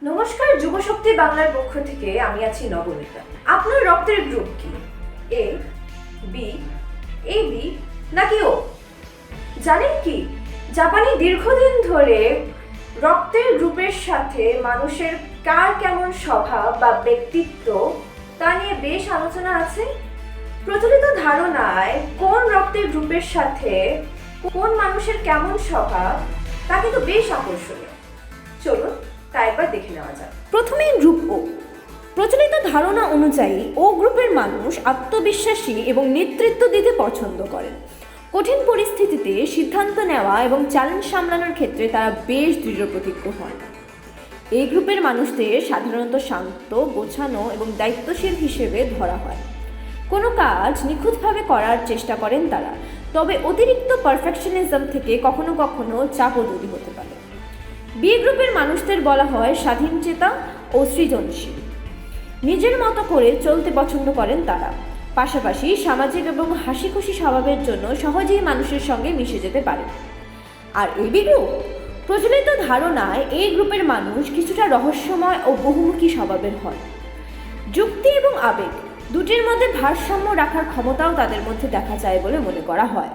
নমস্কার, যুবশক্তি বাংলার পক্ষ থেকে আমি আছি নবনীতা। আপনার রক্তের গ্রুপ কি? এ, বি, এবি নাকি ও? জানেন কি, জাপানে দীর্ঘদিন ধরে রক্তের গ্রুপের সাথে মানুষের কার কেমন স্বভাব বা ব্যক্তিত্ব তা নিয়ে বেশ আলোচনা আছে। প্রচলিত ধারণায় কোন রক্তের গ্রুপের সাথে কোন মানুষের কেমন স্বভাব তা কিন্তু বেশ আকর্ষণীয়। চলুন তা একবার দেখে নেওয়া যাক। প্রথমেই গ্রুপ ও। প্রচলিত ধারণা অনুযায়ী ও গ্রুপের মানুষ আত্মবিশ্বাসী এবং নেতৃত্ব দিতে পছন্দ করেন। কঠিন পরিস্থিতিতে সিদ্ধান্ত নেওয়া এবং চ্যালেঞ্জ সামলানোর ক্ষেত্রে তারা বেশ দৃঢ়প্রতিজ্ঞ হন। এই গ্রুপের মানুষদের সাধারণত শান্ত, গোছানো এবং দায়িত্বশীল হিসেবে ধরা হয়। কোনো কাজ নিখুঁতভাবে করার চেষ্টা করেন তারা, তবে অতিরিক্ত পারফেকশনিজম থেকে কখনো কখনো চাপও তৈরি হতে পারে। বি গ্রুপের মানুষদের বলা হয় স্বাধীনচেতা ও সৃজনশীল। নিজের মতো করে চলতে পছন্দ করেন তারা, পাশাপাশি সামাজিক এবং হাসি খুশি স্বভাবের জন্য সহজেই মানুষের সঙ্গে মিশে যেতে পারে। আর এবি গ্রুপ, প্রচলিত ধারণায় এই গ্রুপের মানুষ কিছুটা রহস্যময় ও বহুমুখী স্বভাবের হয়। যুক্তি এবং আবেগ দুটির মধ্যে ভারসাম্য রাখার ক্ষমতাও তাদের মধ্যে দেখা যায় বলে মনে করা হয়।